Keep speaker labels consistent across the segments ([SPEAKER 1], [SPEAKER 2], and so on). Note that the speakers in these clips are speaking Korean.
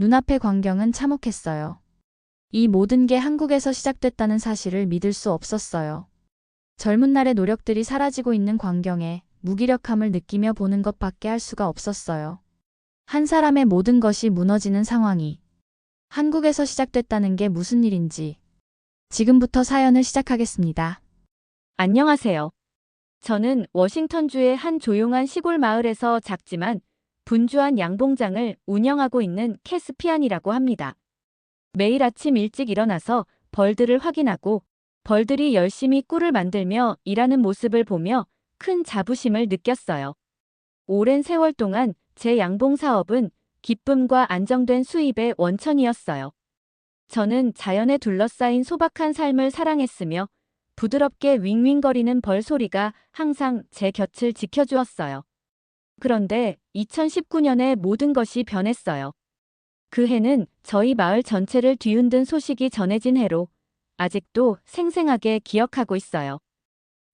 [SPEAKER 1] 눈앞의 광경은 참혹했어요. 이 모든 게 한국에서 시작됐다는 사실을 믿을 수 없었어요. 젊은 날의 노력들이 사라지고 있는 광경에 무기력함을 느끼며 보는 것밖에 할 수가 없었어요. 한 사람의 모든 것이 무너지는 상황이 한국에서 시작됐다는 게 무슨 일인지 지금부터 사연을 시작하겠습니다.
[SPEAKER 2] 안녕하세요. 저는 워싱턴주의 한 조용한 시골 마을에서 작지만 분주한 양봉장을 운영하고 있는 캐스피안이라고 합니다. 매일 아침 일찍 일어나서 벌들을 확인하고 벌들이 열심히 꿀을 만들며 일하는 모습을 보며 큰 자부심을 느꼈어요. 오랜 세월 동안 제 양봉 사업은 기쁨과 안정된 수입의 원천이었어요. 저는 자연에 둘러싸인 소박한 삶을 사랑했으며 부드럽게 윙윙거리는 벌 소리가 항상 제 곁을 지켜주었어요. 그런데 2019년에 모든 것이 변했어요. 그 해는 저희 마을 전체를 뒤흔든 소식이 전해진 해로 아직도 생생하게 기억하고 있어요.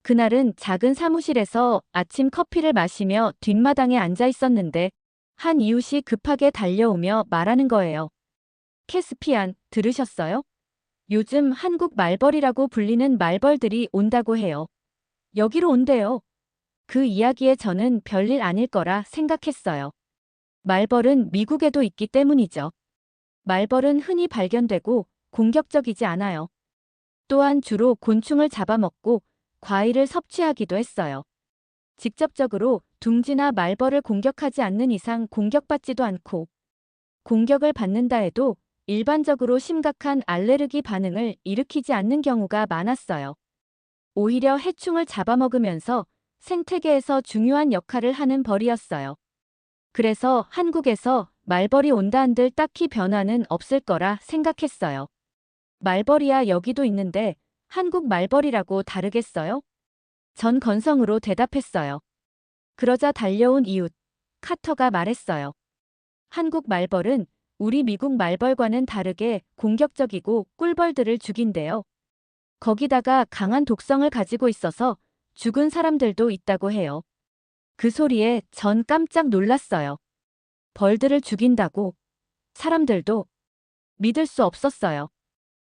[SPEAKER 2] 그날은 작은 사무실에서 아침 커피를 마시며 뒷마당에 앉아 있었는데 한 이웃이 급하게 달려오며 말하는 거예요. 캐스피안, 들으셨어요? 요즘 한국 말벌이라고 불리는 말벌들이 온다고 해요. 여기로 온대요. 그 이야기에 저는 별일 아닐 거라 생각했어요. 말벌은 미국에도 있기 때문이죠. 말벌은 흔히 발견되고 공격적이지 않아요. 또한 주로 곤충을 잡아먹고 과일을 섭취하기도 했어요. 직접적으로 둥지나 말벌을 공격하지 않는 이상 공격받지도 않고 공격을 받는다 해도 일반적으로 심각한 알레르기 반응을 일으키지 않는 경우가 많았어요. 오히려 해충을 잡아먹으면서 생태계에서 중요한 역할을 하는 벌이었어요. 그래서 한국에서 말벌이 온다 한들 딱히 변화는 없을 거라 생각했어요. 말벌이야 여기도 있는데 한국 말벌이라고 다르겠어요? 전 건성으로 대답했어요. 그러자 달려온 이웃, 카터가 말했어요. 한국 말벌은 우리 미국 말벌과는 다르게 공격적이고 꿀벌들을 죽인대요. 거기다가 강한 독성을 가지고 있어서 죽은 사람들도 있다고 해요. 그 소리에 전 깜짝 놀랐어요. 벌들을 죽인다고? 사람들도? 믿을 수 없었어요.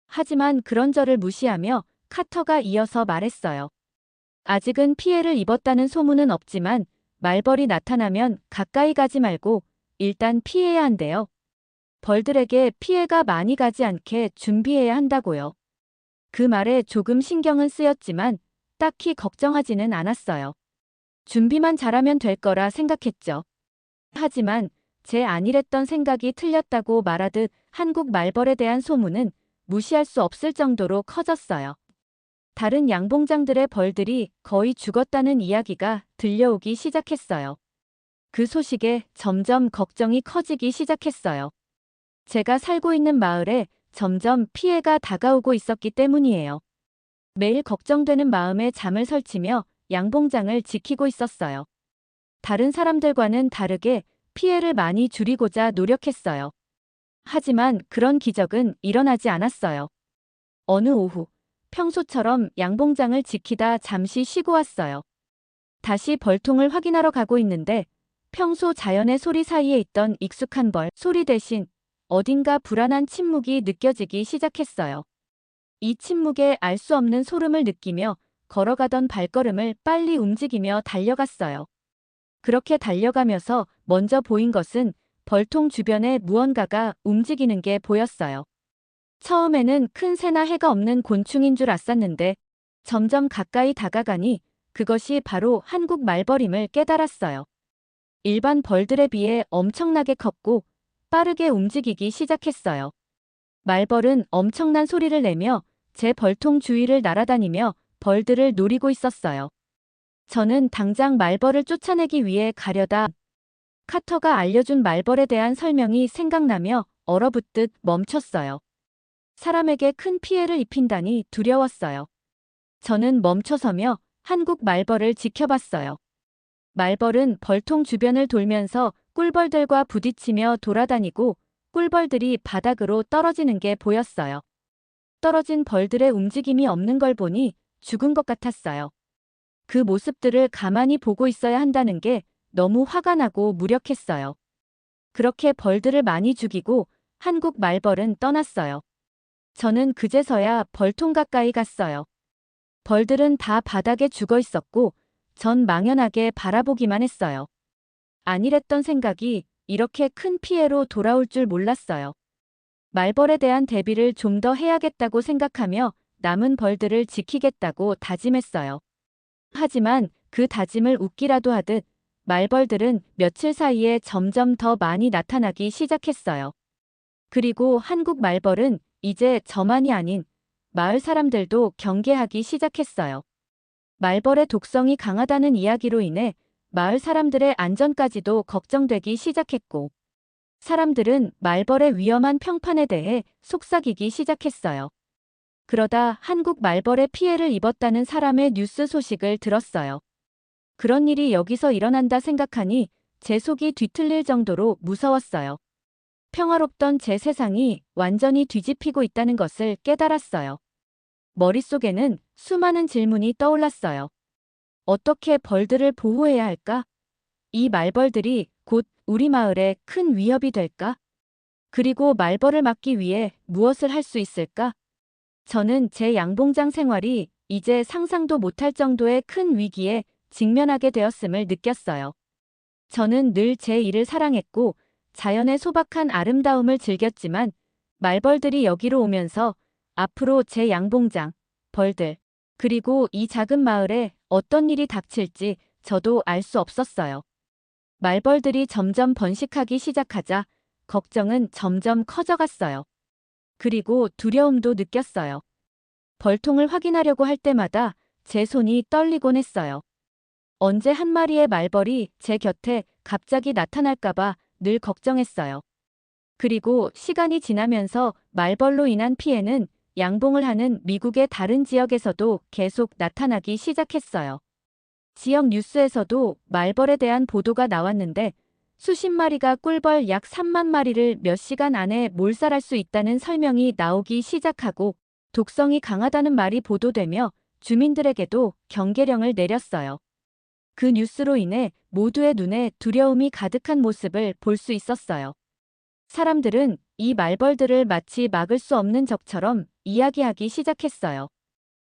[SPEAKER 2] 하지만 그런 저를 무시하며 카터가 이어서 말했어요. 아직은 피해를 입었다는 소문은 없지만 말벌이 나타나면 가까이 가지 말고 일단 피해야 한대요. 벌들에게 피해가 많이 가지 않게 준비해야 한다고요. 그 말에 조금 신경은 쓰였지만 딱히 걱정하지는 않았어요. 준비만 잘하면 될 거라 생각했죠. 하지만 제 안일했던 생각이 틀렸다고 말하듯 한국 말벌에 대한 소문은 무시할 수 없을 정도로 커졌어요. 다른 양봉장들의 벌들이 거의 죽었다는 이야기가 들려오기 시작했어요. 그 소식에 점점 걱정이 커지기 시작했어요. 제가 살고 있는 마을에 점점 피해가 다가오고 있었기 때문이에요. 매일 걱정되는 마음에 잠을 설치며 양봉장을 지키고 있었어요. 다른 사람들과는 다르게 피해를 많이 줄이고자 노력했어요. 하지만 그런 기적은 일어나지 않았어요. 어느 오후, 평소처럼 양봉장을 지키다 잠시 쉬고 왔어요. 다시 벌통을 확인하러 가고 있는데 평소 자연의 소리 사이에 있던 익숙한 벌 소리 대신 어딘가 불안한 침묵이 느껴지기 시작했어요. 이 침묵에 알 수 없는 소름을 느끼며 걸어가던 발걸음을 빨리 움직이며 달려갔어요. 그렇게 달려가면서 먼저 보인 것은 벌통 주변에 무언가가 움직이는 게 보였어요. 처음에는 큰 새나 해가 없는 곤충인 줄 알았는데 점점 가까이 다가가니 그것이 바로 한국 말벌임을 깨달았어요. 일반 벌들에 비해 엄청나게 컸고 빠르게 움직이기 시작했어요. 말벌은 엄청난 소리를 내며 제 벌통 주위를 날아다니며 벌들을 노리고 있었어요. 저는 당장 말벌을 쫓아내기 위해 가려다 카터가 알려준 말벌에 대한 설명이 생각나며 얼어붙듯 멈췄어요. 사람에게 큰 피해를 입힌다니 두려웠어요. 저는 멈춰서며 한국 말벌을 지켜봤어요. 말벌은 벌통 주변을 돌면서 꿀벌들과 부딪히며 돌아다니고 꿀벌들이 바닥으로 떨어지는 게 보였어요. 떨어진 벌들의 움직임이 없는 걸 보니 죽은 것 같았어요. 그 모습들을 가만히 보고 있어야 한다는 게 너무 화가 나고 무력했어요. 그렇게 벌들을 많이 죽이고 한국 말벌은 떠났어요. 저는 그제서야 벌통 가까이 갔어요. 벌들은 다 바닥에 죽어 있었고 전 망연하게 바라보기만 했어요. 안일했던 생각이 이렇게 큰 피해로 돌아올 줄 몰랐어요. 말벌에 대한 대비를 좀 더 해야겠다고 생각하며 남은 벌들을 지키겠다고 다짐했어요. 하지만 그 다짐을 웃기라도 하듯 말벌들은 며칠 사이에 점점 더 많이 나타나기 시작했어요. 그리고 한국 말벌은 이제 저만이 아닌 마을 사람들도 경계하기 시작했어요. 말벌의 독성이 강하다는 이야기로 인해 마을 사람들의 안전까지도 걱정되기 시작했고, 사람들은 말벌의 위험한 평판에 대해 속삭이기 시작했어요. 그러다 한국 말벌에 피해를 입었다는 사람의 뉴스 소식을 들었어요. 그런 일이 여기서 일어난다 생각하니 제 속이 뒤틀릴 정도로 무서웠어요. 평화롭던 제 세상이 완전히 뒤집히고 있다는 것을 깨달았어요. 머릿속에는 수많은 질문이 떠올랐어요. 어떻게 벌들을 보호해야 할까? 이 말벌들이 곧 우리 마을에 큰 위협이 될까? 그리고 말벌을 막기 위해 무엇을 할 수 있을까? 저는 제 양봉장 생활이 이제 상상도 못할 정도의 큰 위기에 직면하게 되었음을 느꼈어요. 저는 늘 제 일을 사랑했고 자연의 소박한 아름다움을 즐겼지만 말벌들이 여기로 오면서 앞으로 제 양봉장, 벌들, 그리고 이 작은 마을에 어떤 일이 닥칠지 저도 알 수 없었어요. 말벌들이 점점 번식하기 시작하자 걱정은 점점 커져갔어요. 그리고 두려움도 느꼈어요. 벌통을 확인하려고 할 때마다 제 손이 떨리곤 했어요. 언제 한 마리의 말벌이 제 곁에 갑자기 나타날까봐 늘 걱정했어요. 그리고 시간이 지나면서 말벌로 인한 피해는 양봉을 하는 미국의 다른 지역에서도 계속 나타나기 시작했어요. 지역 뉴스에서도 말벌에 대한 보도가 나왔는데 수십 마리가 꿀벌 약 3만 마리를 몇 시간 안에 몰살할 수 있다는 설명이 나오기 시작하고 독성이 강하다는 말이 보도되며 주민들에게도 경계령을 내렸어요. 그 뉴스로 인해 모두의 눈에 두려움이 가득한 모습을 볼 수 있었어요. 사람들은 이 말벌들을 마치 막을 수 없는 적처럼 이야기하기 시작했어요.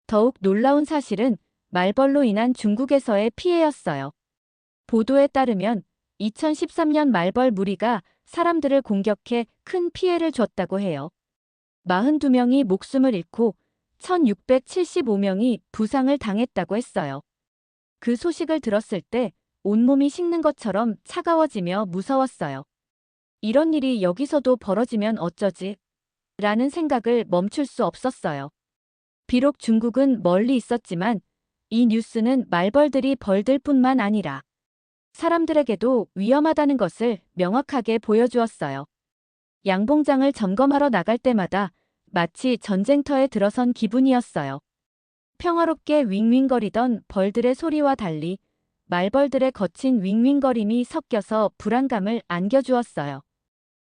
[SPEAKER 2] 더욱 놀라운 사실은 말벌로 인한 중국에서의 피해였어요. 보도에 따르면 2013년 말벌 무리가 사람들을 공격해 큰 피해를 줬다고 해요. 42명이 목숨을 잃고 1675명이 부상을 당했다고 했어요. 그 소식을 들었을 때 온몸이 식는 것처럼 차가워지며 무서웠어요. 이런 일이 여기서도 벌어지면 어쩌지? 라는 생각을 멈출 수 없었어요. 비록 중국은 멀리 있었지만 이 뉴스는 말벌들이 벌들뿐만 아니라 사람들에게도 위험하다는 것을 명확하게 보여주었어요. 양봉장을 점검하러 나갈 때마다 마치 전쟁터에 들어선 기분이었어요. 평화롭게 윙윙거리던 벌들의 소리와 달리 말벌들의 거친 윙윙거림이 섞여서 불안감을 안겨주었어요.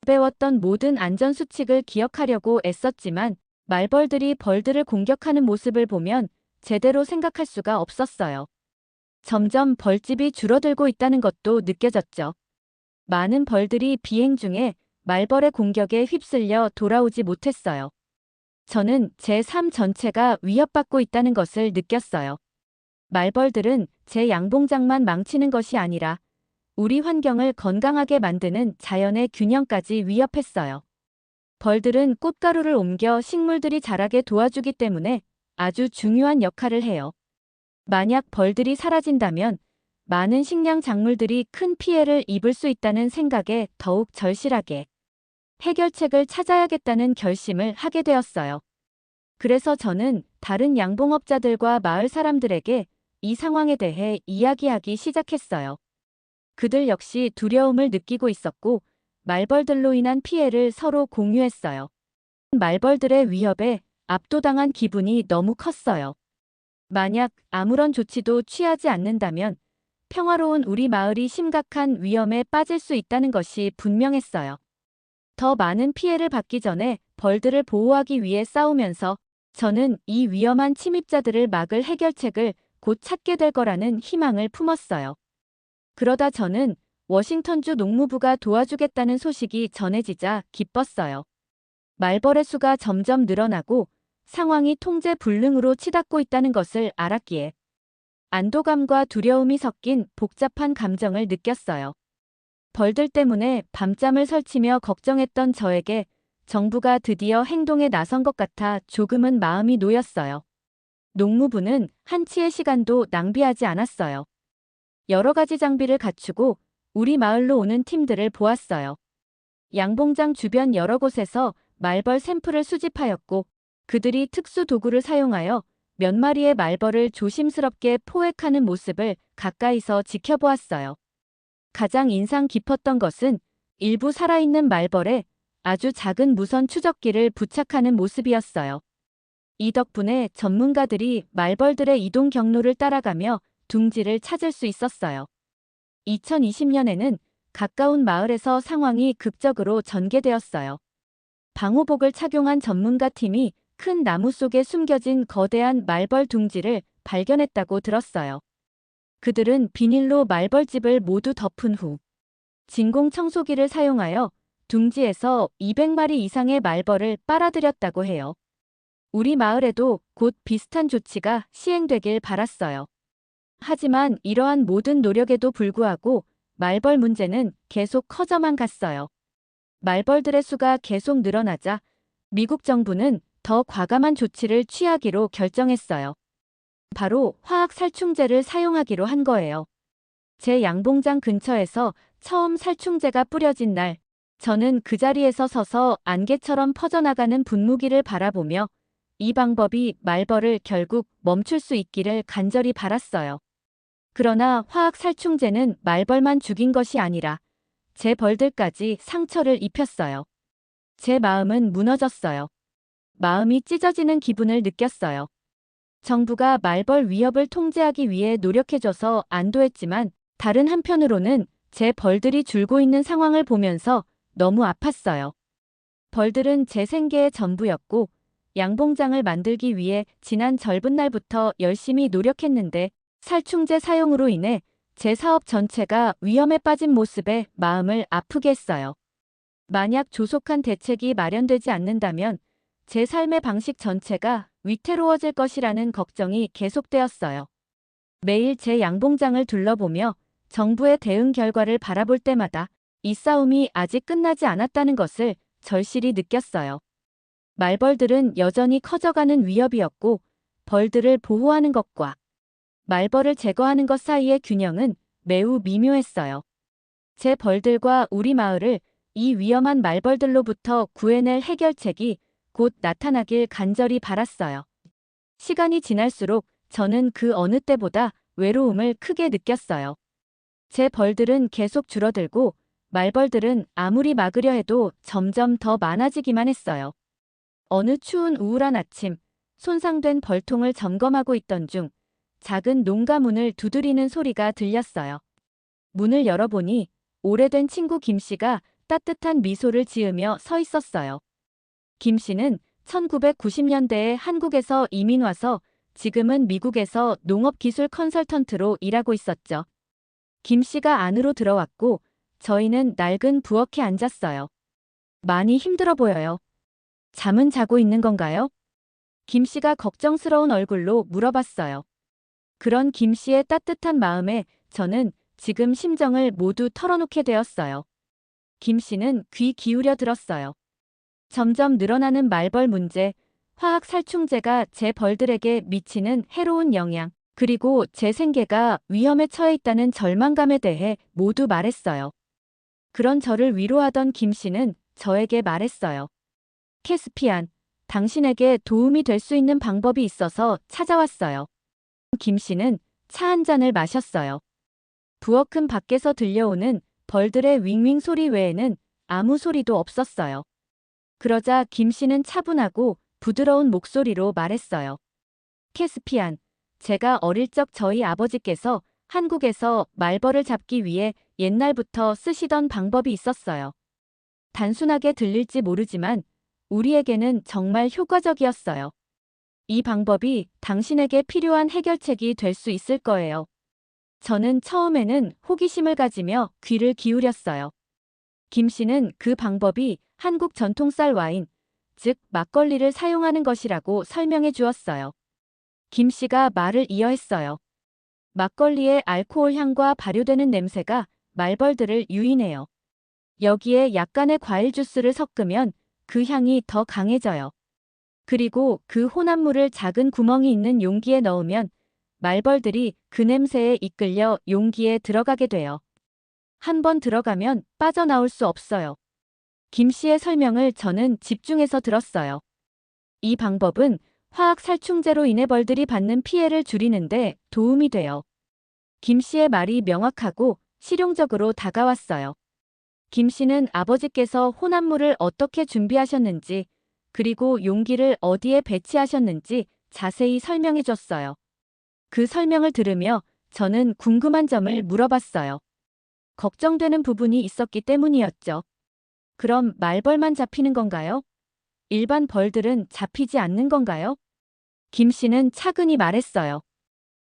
[SPEAKER 2] 배웠던 모든 안전수칙을 기억하려고 애썼지만 말벌들이 벌들을 공격하는 모습을 보면 제대로 생각할 수가 없었어요. 점점 벌집이 줄어들고 있다는 것도 느껴졌죠. 많은 벌들이 비행 중에 말벌의 공격에 휩쓸려 돌아오지 못했어요. 저는 제 삶 전체가 위협받고 있다는 것을 느꼈어요. 말벌들은 제 양봉장만 망치는 것이 아니라 우리 환경을 건강하게 만드는 자연의 균형까지 위협했어요. 벌들은 꽃가루를 옮겨 식물들이 자라게 도와주기 때문에 아주 중요한 역할을 해요. 만약 벌들이 사라진다면 많은 식량 작물들이 큰 피해를 입을 수 있다는 생각에 더욱 절실하게 해결책을 찾아야겠다는 결심을 하게 되었어요. 그래서 저는 다른 양봉업자들과 마을 사람들에게 이 상황에 대해 이야기하기 시작했어요. 그들 역시 두려움을 느끼고 있었고 말벌들로 인한 피해를 서로 공유했어요. 말벌들의 위협에 압도당한 기분이 너무 컸어요. 만약 아무런 조치도 취하지 않는다면 평화로운 우리 마을이 심각한 위험에 빠질 수 있다는 것이 분명했어요. 더 많은 피해를 받기 전에 벌들을 보호하기 위해 싸우면서 저는 이 위험한 침입자들을 막을 해결책을 곧 찾게 될 거라는 희망을 품었어요. 그러다 저는 워싱턴주 농무부가 도와주겠다는 소식이 전해지자 기뻤어요. 말벌의 수가 점점 늘어나고 상황이 통제 불능으로 치닫고 있다는 것을 알았기에 안도감과 두려움이 섞인 복잡한 감정을 느꼈어요. 벌들 때문에 밤잠을 설치며 걱정했던 저에게 정부가 드디어 행동에 나선 것 같아 조금은 마음이 놓였어요. 농무부는 한치의 시간도 낭비하지 않았어요. 여러 가지 장비를 갖추고 우리 마을로 오는 팀들을 보았어요. 양봉장 주변 여러 곳에서 말벌 샘플을 수집하였고 그들이 특수 도구를 사용하여 몇 마리의 말벌을 조심스럽게 포획하는 모습을 가까이서 지켜보았어요. 가장 인상 깊었던 것은 일부 살아있는 말벌에 아주 작은 무선 추적기를 부착하는 모습이었어요. 이 덕분에 전문가들이 말벌들의 이동 경로를 따라가며 둥지를 찾을 수 있었어요. 2020년에는 가까운 마을에서 상황이 극적으로 전개되었어요. 방호복을 착용한 전문가 팀이 큰 나무 속에 숨겨진 거대한 말벌 둥지를 발견했다고 들었어요. 그들은 비닐로 말벌집을 모두 덮은 후 진공 청소기를 사용하여 둥지에서 200마리 이상의 말벌을 빨아들였다고 해요. 우리 마을에도 곧 비슷한 조치가 시행되길 바랐어요. 하지만 이러한 모든 노력에도 불구하고 말벌 문제는 계속 커져만 갔어요. 말벌들의 수가 계속 늘어나자 미국 정부는 더 과감한 조치를 취하기로 결정했어요. 바로 화학 살충제를 사용하기로 한 거예요. 제 양봉장 근처에서 처음 살충제가 뿌려진 날, 저는 그 자리에서 서서 안개처럼 퍼져나가는 분무기를 바라보며 이 방법이 말벌을 결국 멈출 수 있기를 간절히 바랐어요. 그러나 화학 살충제는 말벌만 죽인 것이 아니라 제 벌들까지 상처를 입혔어요. 제 마음은 무너졌어요. 마음이 찢어지는 기분을 느꼈어요. 정부가 말벌 위협을 통제하기 위해 노력해줘서 안도했지만 다른 한편으로는 제 벌들이 줄고 있는 상황을 보면서 너무 아팠어요. 벌들은 제 생계의 전부였고 양봉장을 만들기 위해 지난 젊은 날부터 열심히 노력했는데 살충제 사용으로 인해 제 사업 전체가 위험에 빠진 모습에 마음을 아프게 했어요. 만약 조속한 대책이 마련되지 않는다면 제 삶의 방식 전체가 위태로워질 것이라는 걱정이 계속되었어요. 매일 제 양봉장을 둘러보며 정부의 대응 결과를 바라볼 때마다 이 싸움이 아직 끝나지 않았다는 것을 절실히 느꼈어요. 말벌들은 여전히 커져가는 위협이었고 벌들을 보호하는 것과 말벌을 제거하는 것 사이의 균형은 매우 미묘했어요. 제 벌들과 우리 마을을 이 위험한 말벌들로부터 구해낼 해결책이 곧 나타나길 간절히 바랐어요. 시간이 지날수록 저는 그 어느 때보다 외로움을 크게 느꼈어요. 제 벌들은 계속 줄어들고 말벌들은 아무리 막으려 해도 점점 더 많아지기만 했어요. 어느 추운 우울한 아침, 손상된 벌통을 점검하고 있던 중 작은 농가 문을 두드리는 소리가 들렸어요. 문을 열어보니 오래된 친구 김 씨가 따뜻한 미소를 지으며 서 있었어요. 김 씨는 1990년대에 한국에서 이민 와서 지금은 미국에서 농업기술 컨설턴트로 일하고 있었죠. 김 씨가 안으로 들어왔고 저희는 낡은 부엌에 앉았어요. 많이 힘들어 보여요. 잠은 자고 있는 건가요? 김 씨가 걱정스러운 얼굴로 물어봤어요. 그런 김 씨의 따뜻한 마음에 저는 지금 심정을 모두 털어놓게 되었어요. 김 씨는 귀 기울여 들었어요. 점점 늘어나는 말벌 문제, 화학 살충제가 제 벌들에게 미치는 해로운 영향, 그리고 제 생계가 위험에 처해 있다는 절망감에 대해 모두 말했어요. 그런 저를 위로하던 김 씨는 저에게 말했어요. 캐스피안, 당신에게 도움이 될 수 있는 방법이 있어서 찾아왔어요. 김 씨는 차 한 잔을 마셨어요. 부엌은 밖에서 들려오는 벌들의 윙윙 소리 외에는 아무 소리도 없었어요. 그러자 김 씨는 차분하고 부드러운 목소리로 말했어요. 캐스피안, 제가 어릴 적 저희 아버지께서 한국에서 말벌을 잡기 위해 옛날부터 쓰시던 방법이 있었어요. 단순하게 들릴지 모르지만 우리에게는 정말 효과적이었어요. 이 방법이 당신에게 필요한 해결책이 될 수 있을 거예요. 저는 처음에는 호기심을 가지며 귀를 기울였어요. 김 씨는 그 방법이 한국 전통 쌀 와인, 즉 막걸리를 사용하는 것이라고 설명해 주었어요. 김 씨가 말을 이어했어요. 막걸리의 알코올 향과 발효되는 냄새가 말벌들을 유인해요. 여기에 약간의 과일 주스를 섞으면 그 향이 더 강해져요. 그리고 그 혼합물을 작은 구멍이 있는 용기에 넣으면 말벌들이 그 냄새에 이끌려 용기에 들어가게 돼요. 한 번 들어가면 빠져나올 수 없어요. 김 씨의 설명을 저는 집중해서 들었어요. 이 방법은 화학 살충제로 인해 벌들이 받는 피해를 줄이는데 도움이 돼요. 김 씨의 말이 명확하고 실용적으로 다가왔어요. 김 씨는 아버지께서 혼합물을 어떻게 준비하셨는지, 그리고 용기를 어디에 배치하셨는지 자세히 설명해 줬어요. 그 설명을 들으며 저는 궁금한 점을 물어봤어요. 걱정되는 부분이 있었기 때문이었죠. 그럼 말벌만 잡히는 건가요? 일반 벌들은 잡히지 않는 건가요? 김 씨는 차근히 말했어요.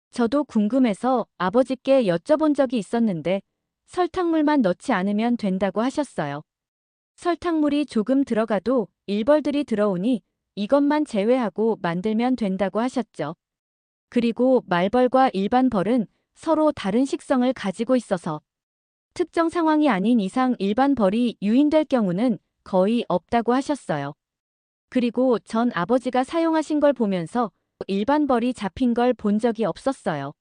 [SPEAKER 2] 저도 궁금해서 아버지께 여쭤본 적이 있었는데 설탕물만 넣지 않으면 된다고 하셨어요. 설탕물이 조금 들어가도 일벌들이 들어오니 이것만 제외하고 만들면 된다고 하셨죠. 그리고 말벌과 일반 벌은 서로 다른 식성을 가지고 있어서 특정 상황이 아닌 이상 일반 벌이 유인될 경우는 거의 없다고 하셨어요. 그리고 전 아버지가 사용하신 걸 보면서 일반 벌이 잡힌 걸 본 적이 없었어요.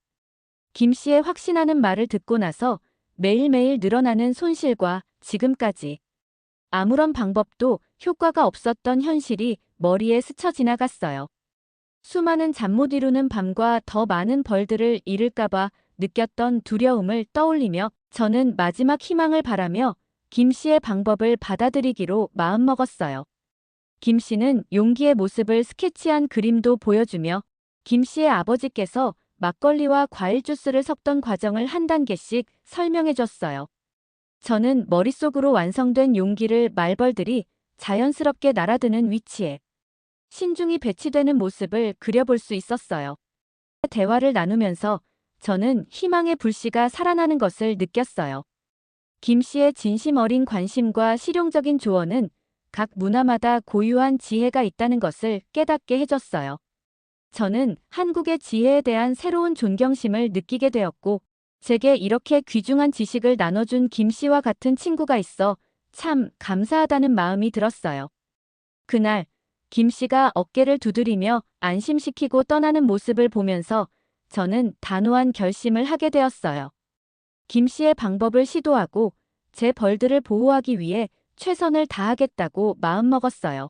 [SPEAKER 2] 김 씨의 확신하는 말을 듣고 나서 매일매일 늘어나는 손실과 지금까지 아무런 방법도 효과가 없었던 현실이 머리에 스쳐 지나갔어요. 수많은 잠 못 이루는 밤과 더 많은 벌들을 잃을까봐 느꼈던 두려움을 떠올리며 저는 마지막 희망을 바라며 김 씨의 방법을 받아들이기로 마음먹었어요. 김 씨는 용기의 모습을 스케치한 그림도 보여주며 김 씨의 아버지께서 막걸리와 과일 주스를 섞던 과정을 한 단계씩 설명해 줬어요. 저는 머릿속으로 완성된 용기를 말벌들이 자연스럽게 날아드는 위치에 신중히 배치되는 모습을 그려볼 수 있었어요. 대화를 나누면서 저는 희망의 불씨가 살아나는 것을 느꼈어요. 김 씨의 진심 어린 관심과 실용적인 조언은 각 문화마다 고유한 지혜가 있다는 것을 깨닫게 해줬어요. 저는 한국의 지혜에 대한 새로운 존경심을 느끼게 되었고, 제게 이렇게 귀중한 지식을 나눠준 김 씨와 같은 친구가 있어 참 감사하다는 마음이 들었어요. 그날, 김 씨가 어깨를 두드리며 안심시키고 떠나는 모습을 보면서 저는 단호한 결심을 하게 되었어요. 김 씨의 방법을 시도하고 제 벌들을 보호하기 위해 최선을 다하겠다고 마음먹었어요.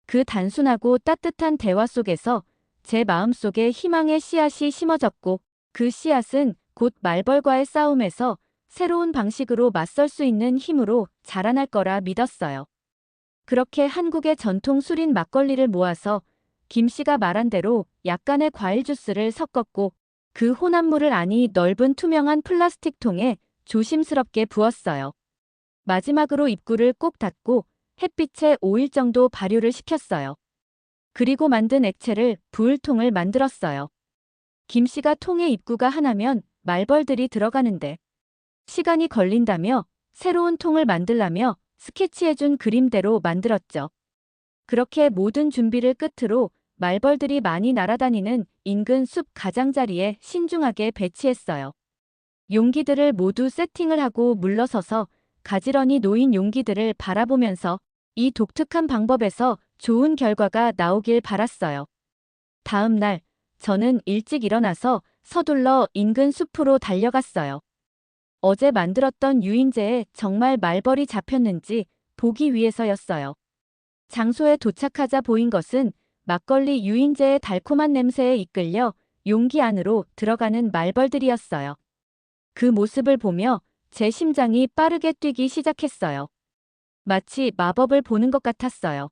[SPEAKER 2] 그 단순하고 따뜻한 대화 속에서 제 마음속에 희망의 씨앗이 심어졌고 그 씨앗은 곧 말벌과의 싸움에서 새로운 방식으로 맞설 수 있는 힘으로 자라날 거라 믿었어요. 그렇게 한국의 전통 술인 막걸리를 모아서 김 씨가 말한 대로 약간의 과일 주스를 섞었고 그 혼합물을 안이 넓은 투명한 플라스틱 통에 조심스럽게 부었어요. 마지막으로 입구를 꼭 닫고 햇빛에 5일 정도 발효를 시켰어요. 그리고 만든 액체를 부을 통을 만들었어요. 김 씨가 통의 입구가 하나면 말벌들이 들어가는데 시간이 걸린다며 새로운 통을 만들라며 스케치해준 그림대로 만들었죠. 그렇게 모든 준비를 끝으로 말벌들이 많이 날아다니는 인근 숲 가장자리에 신중하게 배치했어요. 용기들을 모두 세팅을 하고 물러서서 가지런히 놓인 용기들을 바라보면서 이 독특한 방법에서 좋은 결과가 나오길 바랐어요. 다음 날, 저는 일찍 일어나서 서둘러 인근 숲으로 달려갔어요. 어제 만들었던 유인제에 정말 말벌이 잡혔는지 보기 위해서였어요. 장소에 도착하자 보인 것은 막걸리 유인제의 달콤한 냄새에 이끌려 용기 안으로 들어가는 말벌들이었어요. 그 모습을 보며 제 심장이 빠르게 뛰기 시작했어요. 마치 마법을 보는 것 같았어요.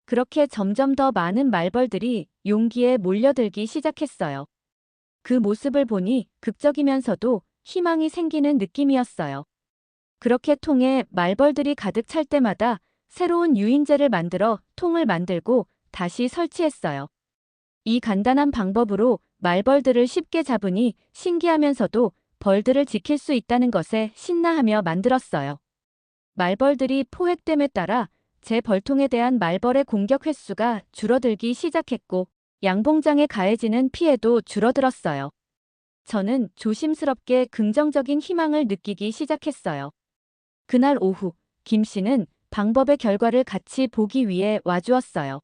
[SPEAKER 2] 그렇게 점점 더 많은 말벌들이 용기에 몰려들기 시작했어요. 그 모습을 보니 극적이면서도 희망이 생기는 느낌이었어요. 그렇게 통에 말벌들이 가득 찰 때마다 새로운 유인제를 만들어 통을 만들고 다시 설치했어요. 이 간단한 방법으로 말벌들을 쉽게 잡으니 신기하면서도 벌들을 지킬 수 있다는 것에 신나하며 만들었어요. 말벌들이 포획됨에 따라 제 벌통에 대한 말벌의 공격 횟수가 줄어들기 시작했고 양봉장에 가해지는 피해도 줄어들었어요. 저는 조심스럽게 긍정적인 희망을 느끼기 시작했어요. 그날 오후 김 씨는 방법의 결과를 같이 보기 위해 와주었어요.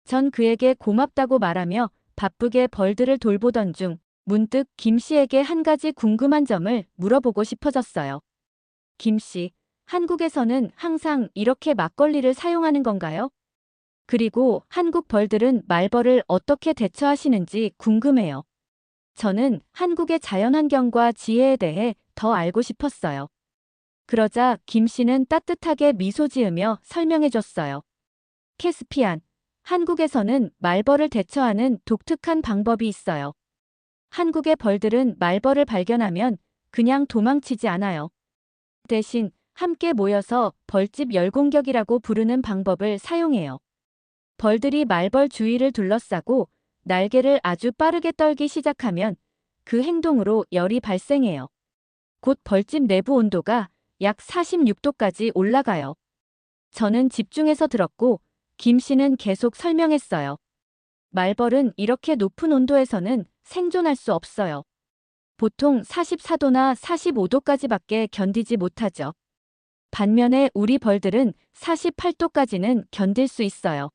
[SPEAKER 2] 전 그에게 고맙다고 말하며 바쁘게 벌들을 돌보던 중 문득 김 씨에게 한 가지 궁금한 점을 물어보고 싶어졌어요. 김 씨, 한국에서는 항상 이렇게 막걸리를 사용하는 건가요? 그리고 한국 벌들은 말벌을 어떻게 대처하시는지 궁금해요. 저는 한국의 자연환경과 지혜에 대해 더 알고 싶었어요. 그러자 김 씨는 따뜻하게 미소 지으며 설명해줬어요. 캐스피안, 한국에서는 말벌을 대처하는 독특한 방법이 있어요. 한국의 벌들은 말벌을 발견하면 그냥 도망치지 않아요. 대신 함께 모여서 벌집 열공격이라고 부르는 방법을 사용해요. 벌들이 말벌 주위를 둘러싸고 날개를 아주 빠르게 떨기 시작하면 그 행동으로 열이 발생해요. 곧 벌집 내부 온도가 약 46도까지 올라가요. 저는 집중해서 들었고 김 씨는 계속 설명했어요. 말벌은 이렇게 높은 온도에서는 생존할 수 없어요. 보통 44도나 45도까지밖에 견디지 못하죠. 반면에 우리 벌들은 48도까지는 견딜 수 있어요.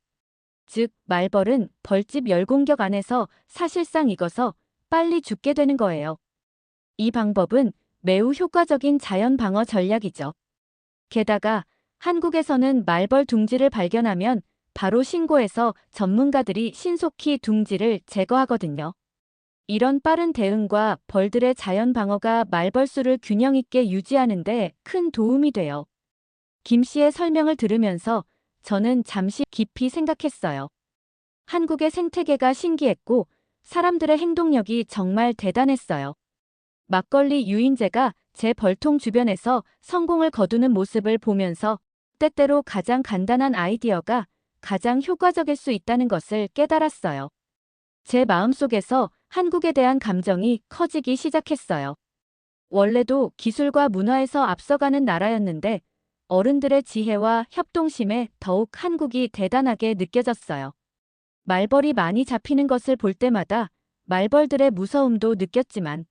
[SPEAKER 2] 즉, 말벌은 벌집 열공격 안에서 사실상 익어서 빨리 죽게 되는 거예요. 이 방법은 매우 효과적인 자연 방어 전략이죠. 게다가 한국에서는 말벌 둥지를 발견하면 바로 신고해서 전문가들이 신속히 둥지를 제거하거든요. 이런 빠른 대응과 벌들의 자연 방어가 말벌 수를 균형 있게 유지하는 데 큰 도움이 돼요. 김 씨의 설명을 들으면서 저는 잠시 깊이 생각했어요. 한국의 생태계가 신기했고 사람들의 행동력이 정말 대단했어요. 막걸리 유인제가 제 벌통 주변에서 성공을 거두는 모습을 보면서 때때로 가장 간단한 아이디어가 가장 효과적일 수 있다는 것을 깨달았어요. 제 마음속에서 한국에 대한 감정이 커지기 시작했어요. 원래도 기술과 문화에서 앞서가는 나라였는데 어른들의 지혜와 협동심에 더욱 한국이 대단하게 느껴졌어요. 말벌이 많이 잡히는 것을 볼 때마다 말벌들의 무서움도 느꼈지만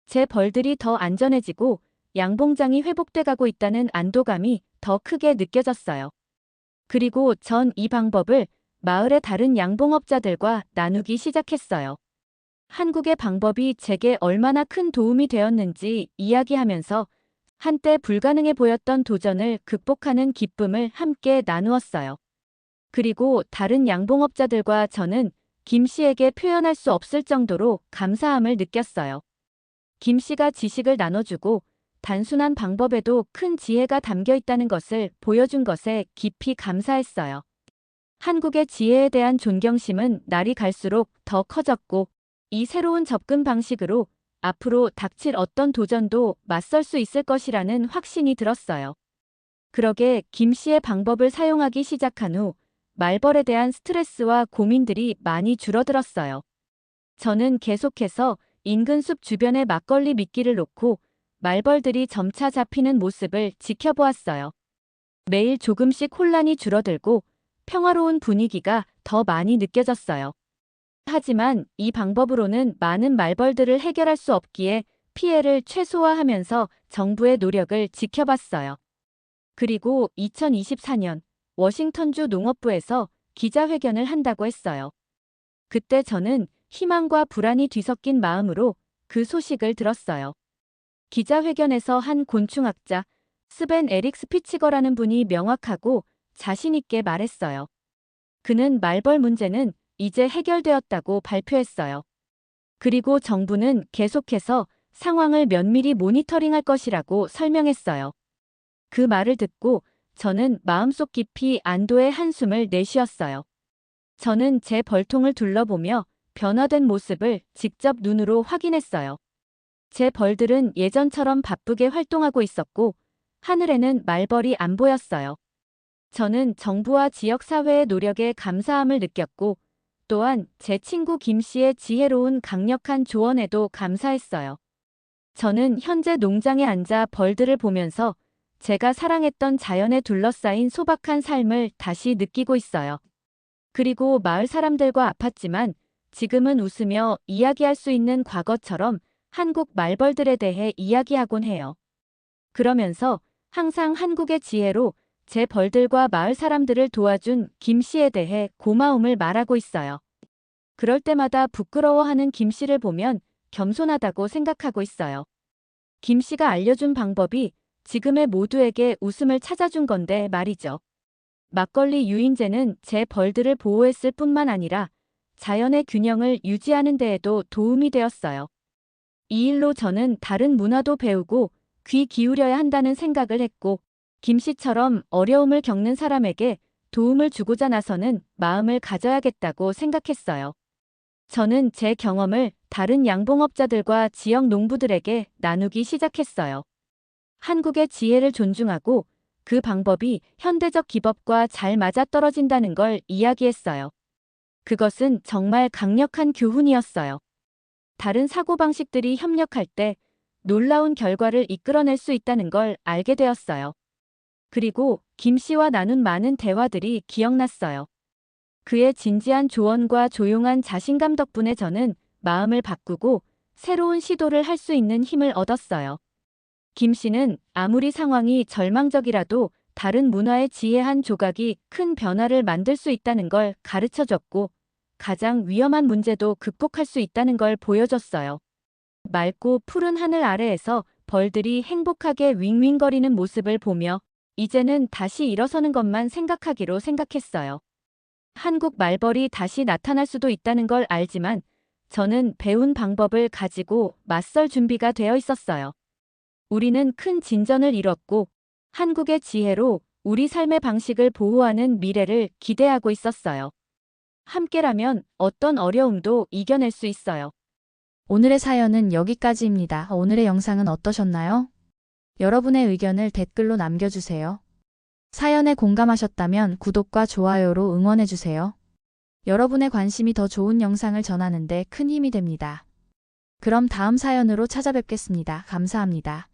[SPEAKER 2] 제 벌들이 더 안전해지고 양봉장이 회복돼 가고 있다는 안도감이 더 크게 느껴졌어요. 그리고 전 이 방법을 마을의 다른 양봉업자들과 나누기 시작했어요. 한국의 방법이 제게 얼마나 큰 도움이 되었는지 이야기하면서 한때 불가능해 보였던 도전을 극복하는 기쁨을 함께 나누었어요. 그리고 다른 양봉업자들과 저는 김 씨에게 표현할 수 없을 정도로 감사함을 느꼈어요. 김 씨가 지식을 나눠주고 단순한 방법에도 큰 지혜가 담겨 있다는 것을 보여준 것에 깊이 감사했어요. 한국의 지혜에 대한 존경심은 날이 갈수록 더 커졌고 이 새로운 접근 방식으로 앞으로 닥칠 어떤 도전도 맞설 수 있을 것이라는 확신이 들었어요. 그러게 김 씨의 방법을 사용하기 시작한 후 말벌에 대한 스트레스와 고민들이 많이 줄어들었어요. 저는 계속해서 인근 숲 주변에 막걸리 미끼를 놓고 말벌들이 점차 잡히는 모습을 지켜보았어요. 매일 조금씩 혼란이 줄어들고 평화로운 분위기가 더 많이 느껴졌어요. 하지만 이 방법으로는 많은 말벌들을 해결할 수 없기에 피해를 최소화하면서 정부의 노력을 지켜봤어요. 그리고 2024년 워싱턴주 농업부에서 기자회견을 한다고 했어요. 그때 저는 희망과 불안이 뒤섞인 마음으로 그 소식을 들었어요. 기자회견에서 한 곤충학자 스벤 에릭 스피치거라는 분이 명확하고 자신 있게 말했어요. 그는 말벌 문제는 이제 해결되었다고 발표했어요. 그리고 정부는 계속해서 상황을 면밀히 모니터링할 것이라고 설명했어요. 그 말을 듣고 저는 마음속 깊이 안도의 한숨을 내쉬었어요. 저는 제 벌통을 둘러보며 변화된 모습을 직접 눈으로 확인했어요. 제 벌들은 예전처럼 바쁘게 활동하고 있었고 하늘에는 말벌이 안 보였어요. 저는 정부와 지역사회의 노력에 감사함을 느꼈고 또한 제 친구 김 씨의 지혜로운 강력한 조언에도 감사했어요. 저는 현재 농장에 앉아 벌들을 보면서 제가 사랑했던 자연에 둘러싸인 소박한 삶을 다시 느끼고 있어요. 그리고 마을 사람들과 아팠지만 지금은 웃으며 이야기할 수 있는 과거처럼 한국 말벌들에 대해 이야기하곤 해요. 그러면서 항상 한국의 지혜로 제 벌들과 마을 사람들을 도와준 김 씨에 대해 고마움을 말하고 있어요. 그럴 때마다 부끄러워하는 김 씨를 보면 겸손하다고 생각하고 있어요. 김 씨가 알려준 방법이 지금의 모두에게 웃음을 찾아준 건데 말이죠. 막걸리 유인제는 제 벌들을 보호했을 뿐만 아니라 자연의 균형을 유지하는 데에도 도움이 되었어요. 이 일로 저는 다른 문화도 배우고 귀 기울여야 한다는 생각을 했고, 김 씨처럼 어려움을 겪는 사람에게 도움을 주고자 나서는 마음을 가져야겠다고 생각했어요. 저는 제 경험을 다른 양봉업자들과 지역 농부들에게 나누기 시작했어요. 한국의 지혜를 존중하고 그 방법이 현대적 기법과 잘 맞아떨어진다는 걸 이야기했어요. 그것은 정말 강력한 교훈이었어요. 다른 사고방식들이 협력할 때 놀라운 결과를 이끌어낼 수 있다는 걸 알게 되었어요. 그리고 김 씨와 나눈 많은 대화들이 기억났어요. 그의 진지한 조언과 조용한 자신감 덕분에 저는 마음을 바꾸고 새로운 시도를 할 수 있는 힘을 얻었어요. 김 씨는 아무리 상황이 절망적이라도 다른 문화의 지혜 한 조각이 큰 변화를 만들 수 있다는 걸 가르쳐줬고, 가장 위험한 문제도 극복할 수 있다는 걸 보여줬어요. 맑고 푸른 하늘 아래에서 벌들이 행복하게 윙윙거리는 모습을 보며 이제는 다시 일어서는 것만 생각하기로 생각했어요. 한국 말벌이 다시 나타날 수도 있다는 걸 알지만 저는 배운 방법을 가지고 맞설 준비가 되어 있었어요. 우리는 큰 진전을 이뤘고 한국의 지혜로 우리 삶의 방식을 보호하는 미래를 기대하고 있었어요. 함께라면 어떤 어려움도 이겨낼 수 있어요.
[SPEAKER 1] 오늘의 사연은 여기까지입니다. 오늘의 영상은 어떠셨나요? 여러분의 의견을 댓글로 남겨주세요. 사연에 공감하셨다면 구독과 좋아요로 응원해주세요. 여러분의 관심이 더 좋은 영상을 전하는 데 큰 힘이 됩니다. 그럼 다음 사연으로 찾아뵙겠습니다. 감사합니다.